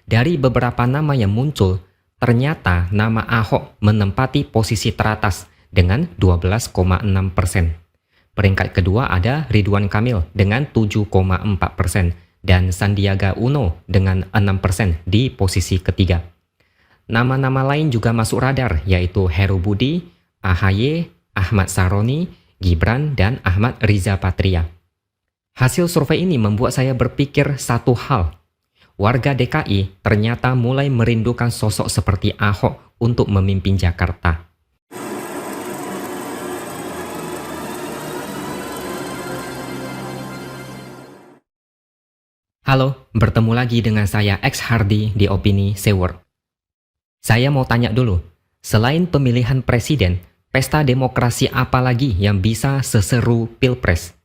Dari beberapa nama yang muncul, ternyata nama Ahok menempati posisi teratas dengan 12,6%. Peringkat kedua ada Ridwan Kamil dengan 7,4% dan Sandiaga Uno dengan 6% di posisi ketiga. Nama-nama lain juga masuk radar yaitu Heru Budi, AHY, Ahmad Saroni, Gibran, dan Ahmad Riza Patria. Hasil survei ini membuat saya berpikir satu hal. Warga DKI ternyata mulai merindukan sosok seperti Ahok untuk memimpin Jakarta. Halo, bertemu lagi dengan saya X Hardy di Opini Seward. Saya mau tanya dulu, selain pemilihan presiden, pesta demokrasi apa lagi yang bisa seseru Pilpres?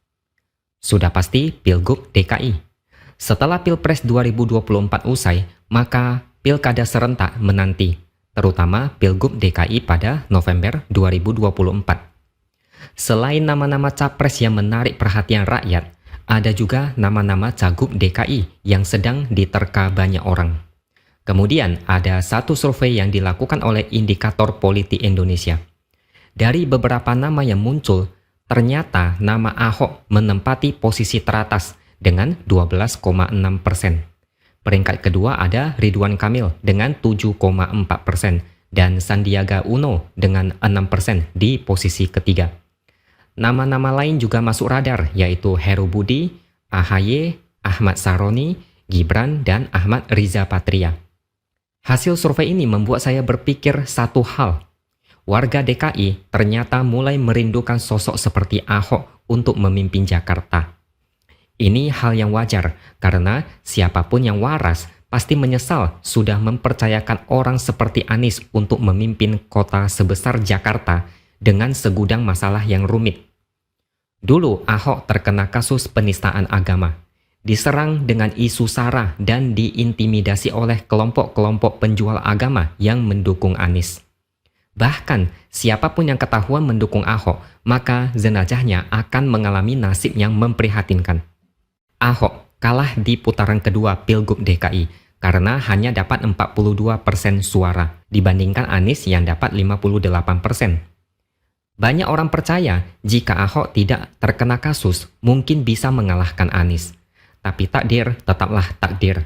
Sudah pasti Pilgub DKI. Setelah Pilpres 2024 usai, maka Pilkada serentak menanti, terutama Pilgub DKI pada November 2024. Selain nama-nama capres yang menarik perhatian rakyat, ada juga nama-nama cagup DKI yang sedang diterka banyak orang. Kemudian ada satu survei yang dilakukan oleh Indikator Politik Indonesia. Dari beberapa nama yang muncul, ternyata nama Ahok menempati posisi teratas dengan 12,6%. Peringkat kedua ada Ridwan Kamil dengan 7,4% dan Sandiaga Uno dengan 6% di posisi ketiga. Nama-nama lain juga masuk radar yaitu Heru Budi, AHY, Ahmad Saroni, Gibran, dan Ahmad Riza Patria. Hasil survei ini membuat saya berpikir satu hal. Warga DKI ternyata mulai merindukan sosok seperti Ahok untuk memimpin Jakarta. Ini hal yang wajar karena siapapun yang waras pasti menyesal sudah mempercayakan orang seperti Anies untuk memimpin kota sebesar Jakarta dengan segudang masalah yang rumit. Dulu Ahok terkena kasus penistaan agama, diserang dengan isu sara dan diintimidasi oleh kelompok-kelompok penjual agama yang mendukung Anies. Bahkan siapapun yang ketahuan mendukung Ahok, maka jenazahnya akan mengalami nasib yang memprihatinkan. Ahok kalah di putaran kedua Pilgub DKI karena hanya dapat 42% suara dibandingkan Anies yang dapat 58%. Banyak orang percaya jika Ahok tidak terkena kasus mungkin bisa mengalahkan Anies. Tapi takdir tetaplah takdir.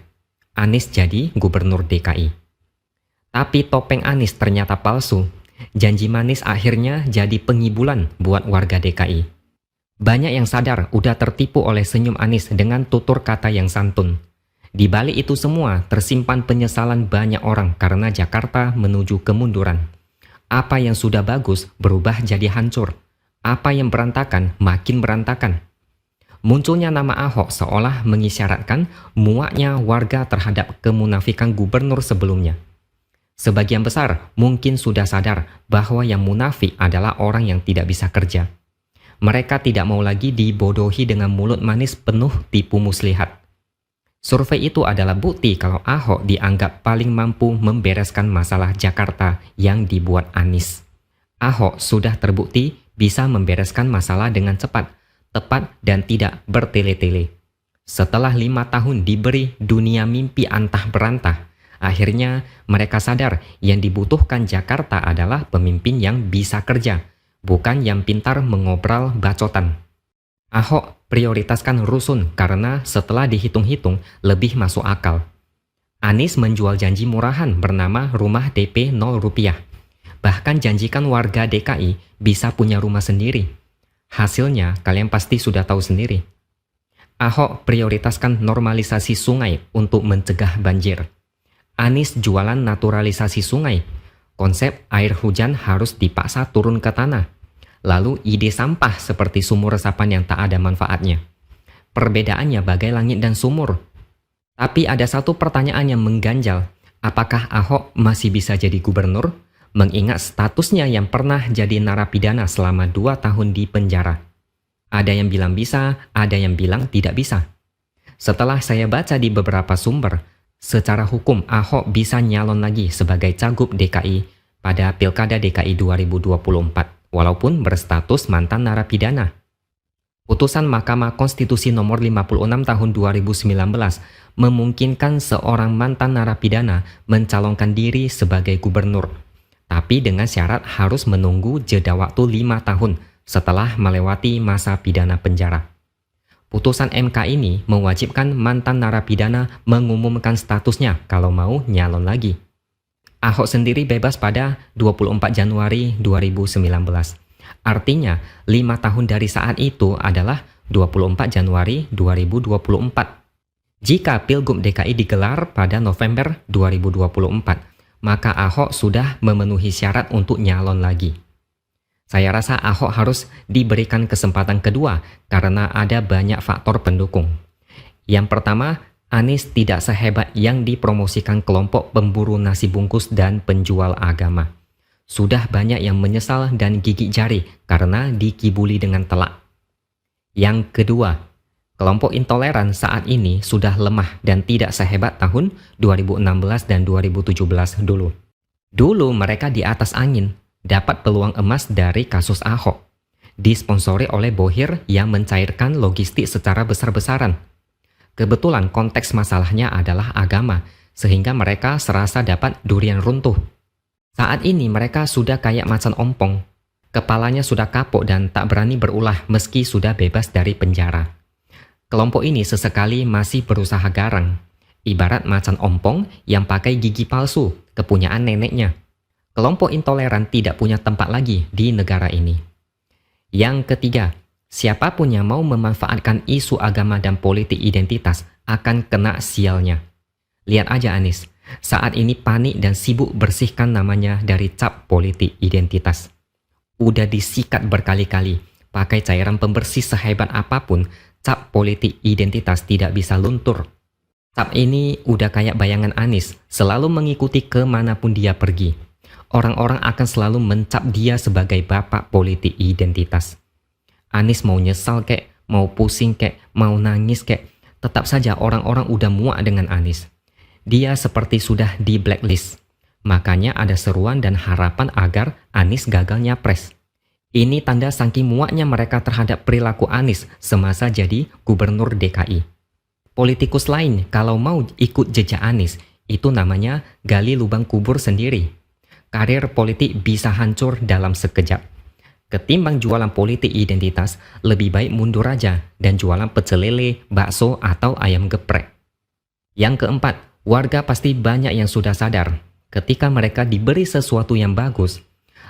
Anies jadi gubernur DKI. Tapi topeng Anies ternyata palsu. Janji manis akhirnya jadi pengibulan buat warga DKI. Banyak yang sadar udah tertipu oleh senyum Anies dengan tutur kata yang santun. Di balik itu semua tersimpan penyesalan banyak orang karena Jakarta menuju kemunduran. Apa yang sudah bagus berubah jadi hancur. Apa yang berantakan makin berantakan. Munculnya nama Ahok seolah mengisyaratkan muaknya warga terhadap kemunafikan gubernur sebelumnya. Sebagian besar mungkin sudah sadar bahwa yang munafik adalah orang yang tidak bisa kerja. Mereka tidak mau lagi dibodohi dengan mulut manis penuh tipu muslihat. Survei itu adalah bukti kalau Ahok dianggap paling mampu membereskan masalah Jakarta yang dibuat Anies. Ahok sudah terbukti bisa membereskan masalah dengan cepat, tepat, dan tidak bertele-tele. Setelah 5 tahun diberi dunia mimpi antah berantah, akhirnya mereka sadar yang dibutuhkan Jakarta adalah pemimpin yang bisa kerja, bukan yang pintar mengobrol bacotan. Ahok prioritaskan rusun karena setelah dihitung-hitung lebih masuk akal. Anies menjual janji murahan bernama rumah DP 0 rupiah. Bahkan janjikan warga DKI bisa punya rumah sendiri. Hasilnya kalian pasti sudah tahu sendiri. Ahok prioritaskan normalisasi sungai untuk mencegah banjir. Anies jualan naturalisasi sungai. Konsep air hujan harus dipaksa turun ke tanah. Lalu ide sampah seperti sumur resapan yang tak ada manfaatnya. Perbedaannya bagai langit dan sumur. Tapi ada satu pertanyaan yang mengganjal. Apakah Ahok masih bisa jadi gubernur? Mengingat statusnya yang pernah jadi narapidana selama 2 tahun di penjara. Ada yang bilang bisa, ada yang bilang tidak bisa. Setelah saya baca di beberapa sumber, secara hukum Ahok bisa nyalon lagi sebagai cagup DKI pada Pilkada DKI 2024, walaupun berstatus mantan narapidana. Putusan Mahkamah Konstitusi nomor 56 tahun 2019 memungkinkan seorang mantan narapidana mencalonkan diri sebagai gubernur, tapi dengan syarat harus menunggu jeda waktu 5 tahun setelah melewati masa pidana penjara. Putusan MK ini mewajibkan mantan narapidana mengumumkan statusnya kalau mau nyalon lagi. Ahok sendiri bebas pada 24 Januari 2019. Artinya, 5 tahun dari saat itu adalah 24 Januari 2024. Jika Pilgub DKI digelar pada November 2024, maka Ahok sudah memenuhi syarat untuk nyalon lagi. Saya rasa Ahok harus diberikan kesempatan kedua karena ada banyak faktor pendukung. Yang pertama, Anies tidak sehebat yang dipromosikan kelompok pemburu nasi bungkus dan penjual agama. Sudah banyak yang menyesal dan gigit jari karena dikibuli dengan telak. Yang kedua, kelompok intoleran saat ini sudah lemah dan tidak sehebat tahun 2016 dan 2017 dulu. Dulu mereka di atas angin, dapat peluang emas dari kasus Ahok. Disponsori oleh Bohir yang mencairkan logistik secara besar-besaran. Kebetulan konteks masalahnya adalah agama, sehingga mereka serasa dapat durian runtuh. Saat ini mereka sudah kayak macan ompong. Kepalanya sudah kapok dan tak berani berulah meski sudah bebas dari penjara. Kelompok ini sesekali masih berusaha garang. Ibarat macan ompong yang pakai gigi palsu, kepunyaan neneknya. Kelompok intoleran tidak punya tempat lagi di negara ini. Yang ketiga, siapapun yang mau memanfaatkan isu agama dan politik identitas akan kena sialnya. Lihat aja Anies. Saat ini panik dan sibuk bersihkan namanya dari cap politik identitas. Udah disikat berkali-kali, pakai cairan pembersih sehebat apapun, cap politik identitas tidak bisa luntur. Cap ini udah kayak bayangan Anies, selalu mengikuti kemanapun dia pergi. Orang-orang akan selalu mencap dia sebagai bapak politik identitas. Anies mau nyesal kek, mau pusing kek, mau nangis kek, tetap saja orang-orang udah muak dengan Anies. Dia seperti sudah di blacklist. Makanya ada seruan dan harapan agar Anies gagal nyapres. Ini tanda saking muaknya mereka terhadap perilaku Anies semasa jadi gubernur DKI. Politikus lain kalau mau ikut jejak Anies, itu namanya gali lubang kubur sendiri. Karir politik bisa hancur dalam sekejap. Ketimbang jualan politik identitas, lebih baik mundur aja dan jualan pecel lele, bakso, atau ayam geprek. Yang keempat, warga pasti banyak yang sudah sadar ketika mereka diberi sesuatu yang bagus,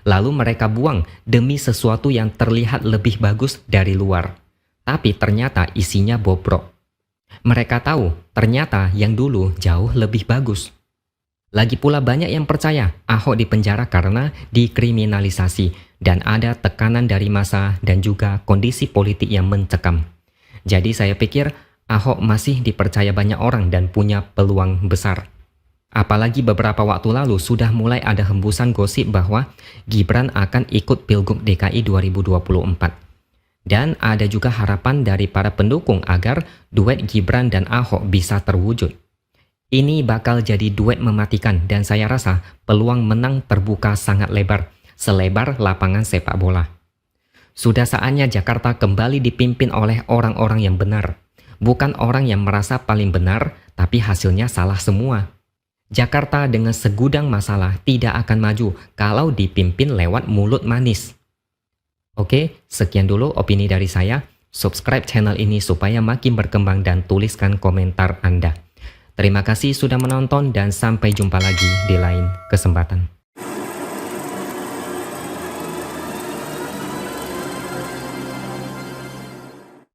lalu mereka buang demi sesuatu yang terlihat lebih bagus dari luar, tapi ternyata isinya bobrok. Mereka tahu ternyata yang dulu jauh lebih bagus. Lagi pula banyak yang percaya Ahok dipenjara karena dikriminalisasi dan ada tekanan dari massa dan juga kondisi politik yang mencekam. Jadi saya pikir Ahok masih dipercaya banyak orang dan punya peluang besar. Apalagi beberapa waktu lalu sudah mulai ada hembusan gosip bahwa Gibran akan ikut Pilgub DKI 2024. Dan ada juga harapan dari para pendukung agar duet Gibran dan Ahok bisa terwujud. Ini bakal jadi duet mematikan dan saya rasa peluang menang terbuka sangat lebar, selebar lapangan sepak bola. Sudah saatnya Jakarta kembali dipimpin oleh orang-orang yang benar. Bukan orang yang merasa paling benar, tapi hasilnya salah semua. Jakarta dengan segudang masalah tidak akan maju kalau dipimpin lewat mulut manis. Oke, sekian dulu opini dari saya. Subscribe channel ini supaya makin berkembang dan tuliskan komentar Anda. Terima kasih sudah menonton dan sampai jumpa lagi di lain kesempatan.